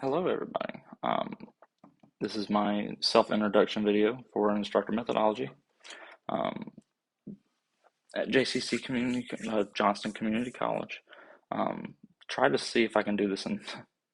Hello, everybody. This is my self-introduction video for instructor methodology um, at JCC Johnston Community College. Try to see if I can do this in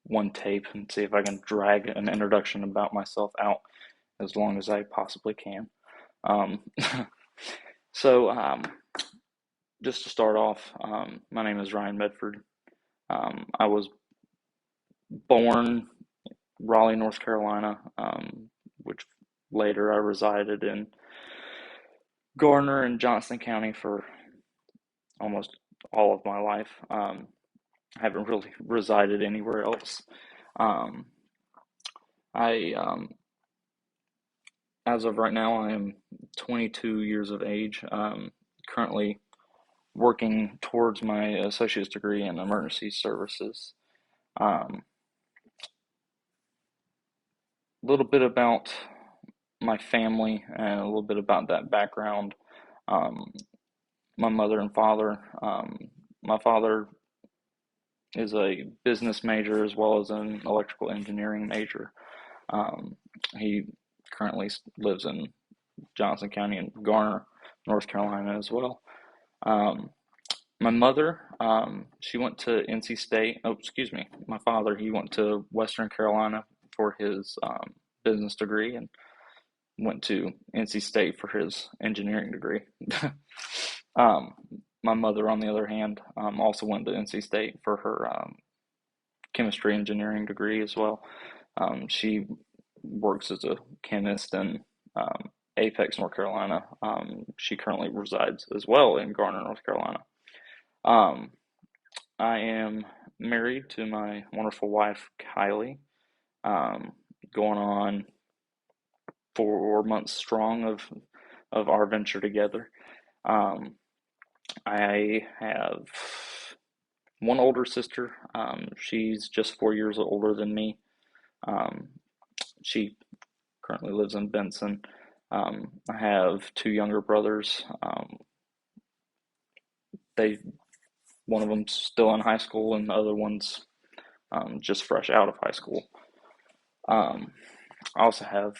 one tape and see if I can drag an introduction about myself out as long as I possibly can. Um, so, just to start off, my name is Ryan Medford. I was born Raleigh, North Carolina, which later I resided in Garner and Johnston County for almost all of my life. I haven't really resided anywhere else. Um, I, as of right now, I am 22 years of age. Currently working towards my associate's degree in emergency services. A little bit about my family and a little bit about that background. Um, my mother and father. My father is a business major as well as an electrical engineering major. Um, he currently lives in Johnson County and Garner, North Carolina as well. Um, my mother, she went to NC State. Oh, excuse me. My father, he went to Western Carolina for his business degree and went to NC State for his engineering degree. um, my mother, on the other hand, also went to NC State for her chemistry engineering degree as well. She works as a chemist in Apex, North Carolina. She currently resides as well in Garner, North Carolina. Um, I am married to my wonderful wife, Kylie, um, going on 4 months strong of our venture together. Um, I have one older sister. She's just 4 years older than me. Um, she currently lives in Benson. I have two younger brothers. They One of them's still in high school, and the other one's just fresh out of high school. Um, I also have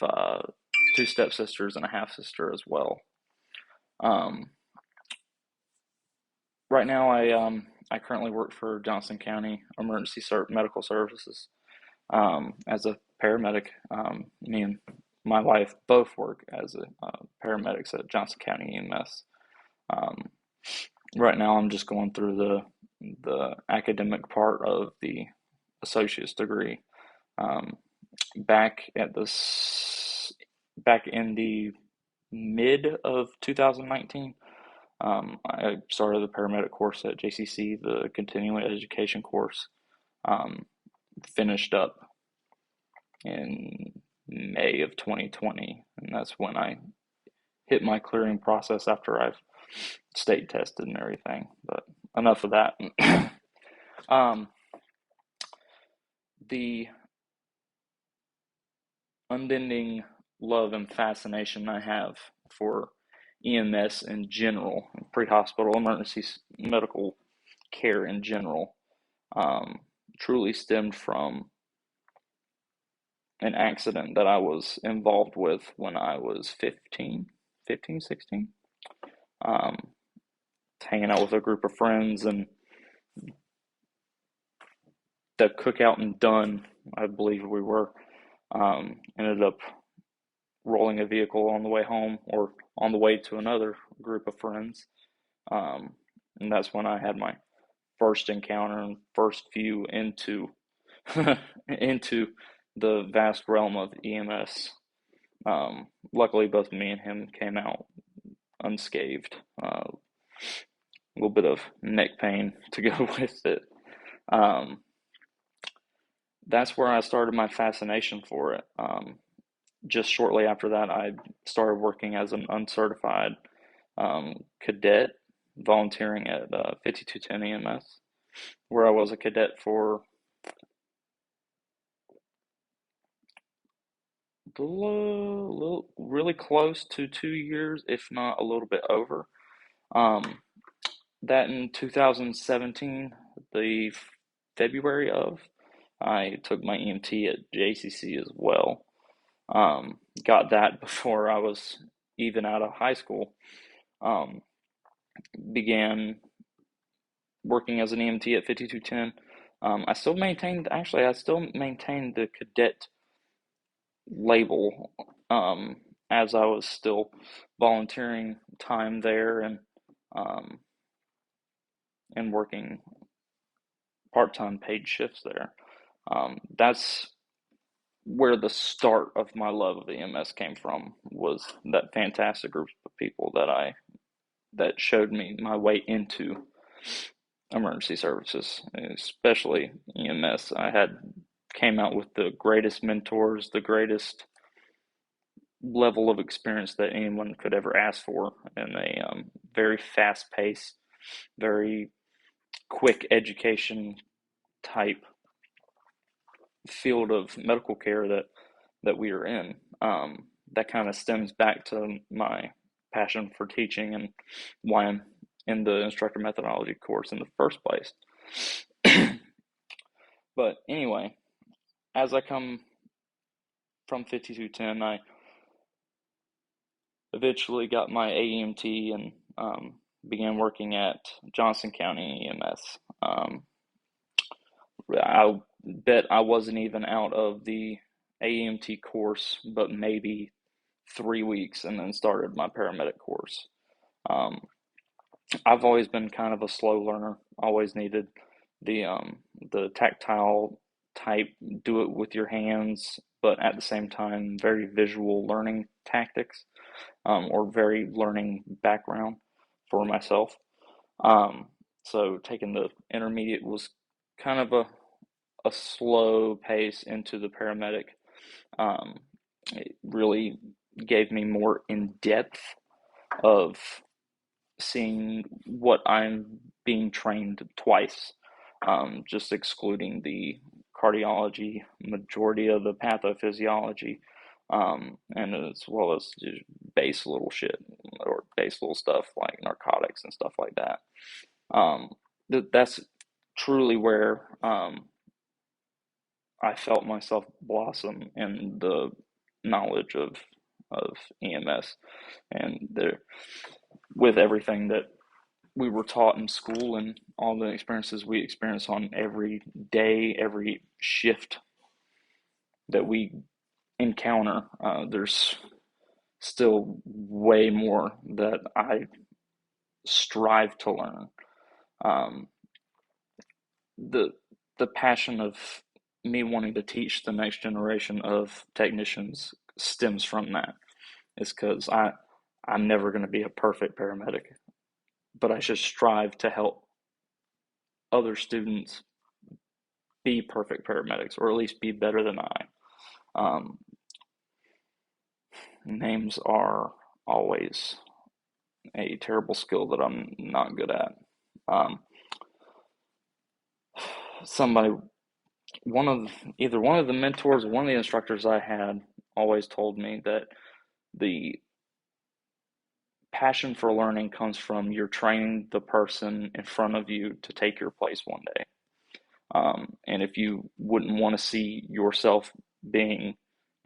two stepsisters and a half sister as well. Um, right now, I currently work for Johnston County Emergency Medical Services as a paramedic. Me and my wife both work as paramedics at Johnston County EMS. Um, right now, I'm just going through the academic part of the associate's degree. Um, back at this Back in the mid of 2019, I started the paramedic course at JCC, the continuing education course. Um, Finished up in May of 2020, and that's when I hit my clearing process after I've state tested and everything. But enough of that. um, the unending love and fascination I have for EMS in general, pre-hospital emergency medical care in general, um, truly stemmed from an accident that I was involved with when I was 16, um, hanging out with a group of friends, and the cookout and done, I believe we were, ended up rolling a vehicle on the way home or on the way to another group of friends. Um, and that's when I had my first encounter and first view into into the vast realm of EMS. Luckily, both me and him came out unscathed. A little bit of neck pain to go with it. Um, that's where I started my fascination for it. Just shortly after that, I started working as an uncertified cadet, volunteering at 5210 EMS, where I was a cadet for really close to 2 years, if not a little bit over. Um, that in 2017, the February of, I took my EMT at JCC as well. Got that before I was even out of high school. Um, Began working as an EMT at 5210. I still maintained the cadet label, as I was still volunteering time there um, and working part-time paid shifts there. That's where the start of my love of EMS came from, was that fantastic group of people that showed me my way into emergency services, especially EMS. I had came out with the greatest mentors, the greatest level of experience that anyone could ever ask for, in a very fast paced, very quick education type field of medical care that we are in. That kind of stems back to my passion for teaching and why I'm in the instructor methodology course in the first place. But anyway, as I come from 5210, I eventually got my AEMT and began working at Johnston County EMS. I bet I wasn't even out of the AEMT course, but maybe 3 weeks, and then started my paramedic course. Um, I've always been kind of a slow learner. Always needed the tactile type, do it with your hands, but at the same time, very visual learning tactics, or very learning background for myself. Um, so taking the intermediate was kind of a slow pace into the paramedic. Um, it really gave me more in depth of seeing what I'm being trained twice, just excluding the cardiology, majority of the pathophysiology, and as well as just base little shit, or base little stuff like narcotics and stuff like that. Um, that's truly where I felt myself blossom in the knowledge of EMS, and with everything that we were taught in school and all the experiences we experience on every day, every shift that we encounter. There's still way more that I strive to learn. Um, the the passion of me wanting to teach the next generation of technicians stems from that. Is because I'm never going to be a perfect paramedic, but I should strive to help other students be perfect paramedics, or at least be better than I. Um, Names are always a terrible skill that I'm not good at. Um, somebody, one of Either one of the mentors or one of the instructors I had always told me that the passion for learning comes from you're training the person in front of you to take your place one day. And if you wouldn't want to see yourself being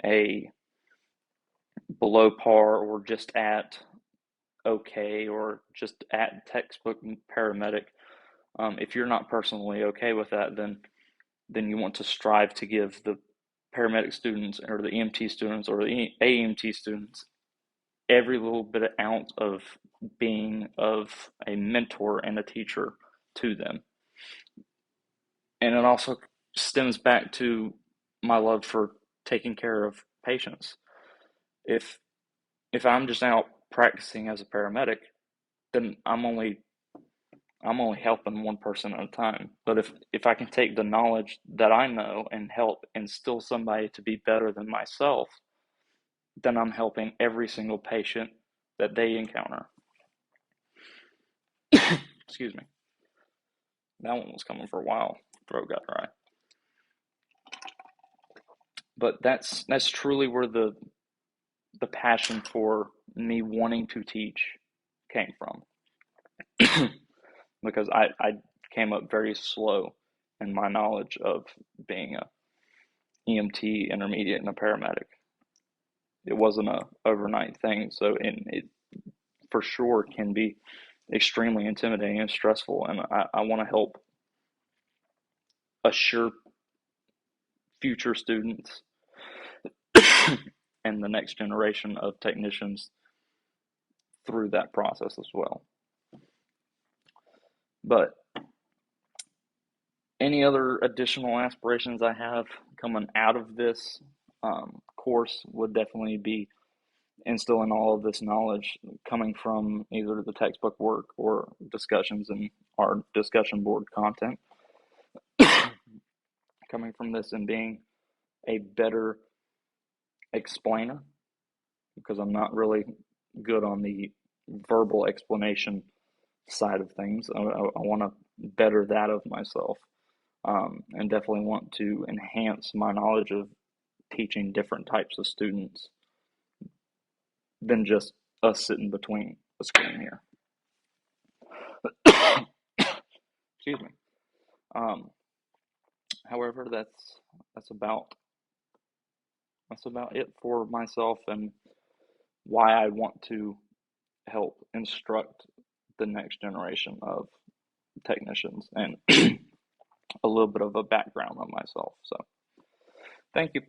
a below par, or just at okay, or just at textbook paramedic, if you're not personally okay with that, then you want to strive to give the paramedic students, or the EMT students, or the AEMT students, every little bit of ounce of being of a mentor and a teacher to them. And it also stems back to my love for taking care of patients. If if I'm just out practicing as a paramedic, then I'm only helping one person at a time. But if I can take the knowledge that I know and help instill somebody to be better than myself, then I'm helping every single patient that they encounter. Excuse me. That one was coming for a while. Throat got dry. But that's truly where the passion for me wanting to teach came from. Because I came up very slow and my knowledge of being a EMT intermediate and a paramedic. It wasn't a overnight thing, so it for sure can be extremely intimidating and stressful, and I want to help assure future students and the next generation of technicians through that process as well. But any other additional aspirations I have coming out of this course would definitely be instilling all of this knowledge coming from either the textbook work or discussions in our discussion board content. Coming from this and being a better explainer, because I'm not really good on the verbal explanation side of things. I want to better that of myself, and definitely want to enhance my knowledge of teaching different types of students than just us sitting between a screen here. Excuse me. However, that's about it for myself and why I want to help instruct the next generation of technicians, and a little bit of a background on myself. So, thank you.